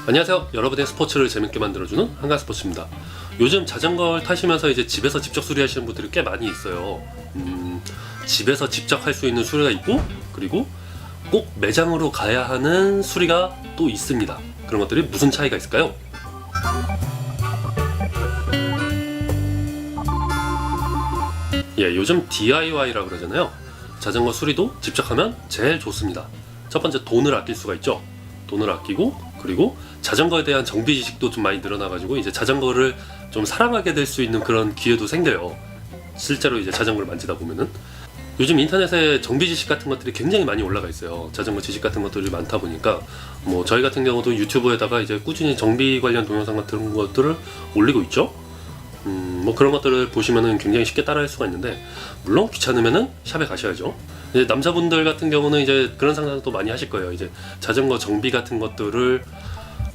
안녕하세요. 여러분의 스포츠를 재밌게 만들어주는 한가스포츠입니다. 요즘 자전거를 타시면서 이제 집에서 직접 수리하시는 분들이 꽤 많이 있어요. 집에서 직접 할 수 있는 수리가 있고, 그리고 꼭 매장으로 가야 하는 수리가 또 있습니다. 그런 것들이 무슨 차이가 있을까요? 예, 요즘 DIY라고 그러잖아요. 자전거 수리도 직접 하면 제일 좋습니다. 첫 번째, 돈을 아낄 수가 있죠. 돈을 아끼고, 그리고 자전거에 대한 정비 지식도 좀 많이 늘어나가지고 이제 자전거를 좀 사랑하게 될 수 있는 그런 기회도 생겨요. 실제로 이제 자전거를 만지다 보면은 요즘 인터넷에 정비 지식 같은 것들이 굉장히 많이 올라가 있어요. 자전거 지식 같은 것들이 많다 보니까 뭐 저희 같은 경우도 유튜브에다가 이제 꾸준히 정비 관련 동영상 같은 것들을 올리고 있죠. 뭐 그런 것들을 보시면은 굉장히 쉽게 따라할 수가 있는데, 물론 귀찮으면은 샵에 가셔야죠. 이제 남자분들 같은 경우는 이제 그런 상상도 많이 하실 거예요. 이제 자전거 정비 같은 것들을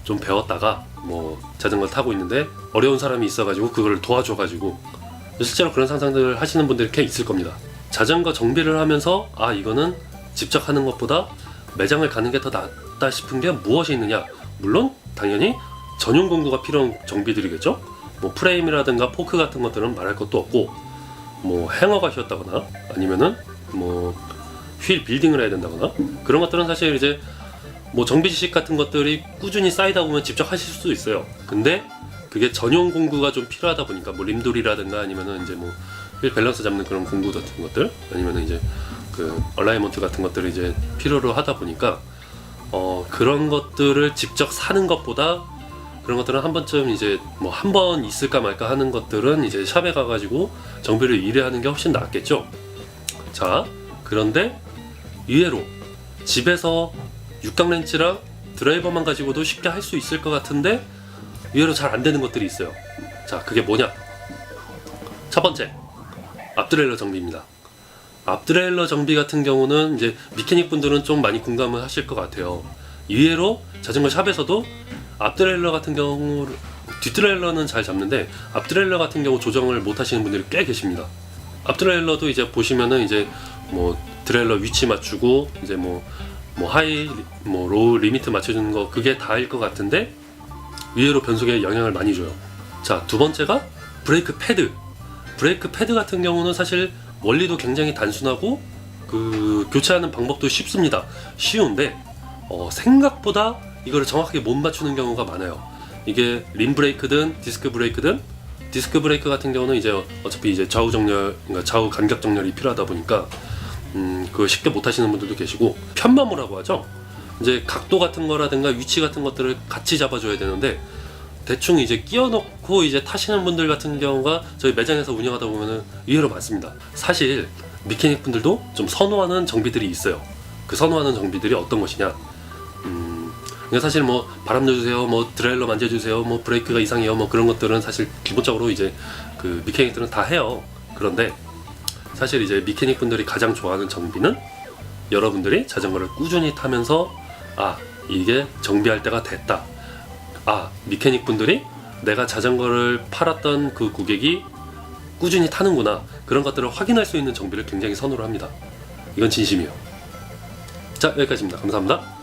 좀 배웠다가 뭐 자전거 타고 있는데 어려운 사람이 있어가지고 그걸 도와줘가지고, 실제로 그런 상상들을 하시는 분들이 꽤 있을 겁니다. 자전거 정비를 하면서 이거는 직접 하는 것보다 매장을 가는 게 더 낫다 싶은 게 무엇이 있느냐? 물론 당연히 전용 공구가 필요한 정비들이겠죠. 뭐 프레임이라든가 포크 같은 것들은 말할 것도 없고, 뭐 행어가 휘었다거나 아니면은 뭐 휠 빌딩을 해야 된다거나 그런 것들은 사실 이제 뭐 정비 지식 같은 것들이 꾸준히 쌓이다 보면 직접 하실 수도 있어요. 근데 그게 전용 공구가 좀 필요하다 보니까 뭐 림돌이라든가 아니면은 이제 뭐 휠 밸런스 잡는 그런 공구 같은 것들, 아니면은 이제 그 얼라이먼트 같은 것들을 이제 필요로 하다 보니까 그런 것들을 직접 사는 것보다, 그런 것들은 한 번쯤 이제 뭐 한 번 있을까 말까 하는 것들은 이제 샵에 가가지고 정비를 의뢰하는 게 훨씬 낫겠죠. 자, 그런데 의외로 집에서 육각 렌치랑 드라이버만 가지고도 쉽게 할 수 있을 것 같은데 의외로 잘 안 되는 것들이 있어요. 자, 그게 뭐냐? 첫 번째, 앞드레일러 정비입니다. 앞드레일러 정비 같은 경우는 이제 미케닉 분들은 좀 많이 공감을 하실 것 같아요. 의외로 자전거 샵에서도 앞드레일러 같은 경우, 뒷드레일러는 잘 잡는데 앞드레일러 같은 경우 조정을 못 하시는 분들이 꽤 계십니다. 앞드레일러도 이제 보시면은 이제 뭐 드레일러 위치 맞추고 이제 뭐 하이, 뭐 로우 리미트 맞춰주는 거, 그게 다일 것 같은데 의외로 변속에 영향을 많이 줘요. 자, 두 번째가 브레이크 패드. 브레이크 패드 같은 경우는 사실 원리도 굉장히 단순하고 그 교체하는 방법도 쉽습니다. 쉬운데 생각보다 이거를 정확하게 못 맞추는 경우가 많아요. 이게 림 브레이크든 디스크 브레이크든, 디스크 브레이크 같은 경우는 이제 어차피 이제 좌우 정렬, 그러니까 좌우 간격 정렬이 필요하다 보니까 그걸 쉽게 못 하시는 분들도 계시고, 편마모라고 하죠. 이제 각도 같은 거라든가 위치 같은 것들을 같이 잡아줘야 되는데 대충 이제 끼워 넣고 이제 타시는 분들 같은 경우가 저희 매장에서 운영하다 보면은 의외로 많습니다. 사실 미케닉 분들도 좀 선호하는 정비들이 있어요. 그 선호하는 정비들이 어떤 것이냐? 그러니까 사실 뭐 바람 넣어주세요, 뭐 드라일러 만져주세요, 뭐 브레이크가 이상해요, 뭐 그런 것들은 사실 기본적으로 이제 그 미케닉들은 다 해요. 그런데 사실 이제 미케닉 분들이 가장 좋아하는 정비는 여러분들이 자전거를 꾸준히 타면서 이게 정비할 때가 됐다. 미케닉 분들이 내가 자전거를 팔았던 그 고객이 꾸준히 타는구나, 그런 것들을 확인할 수 있는 정비를 굉장히 선호를 합니다. 이건 진심이에요. 자, 여기까지입니다. 감사합니다.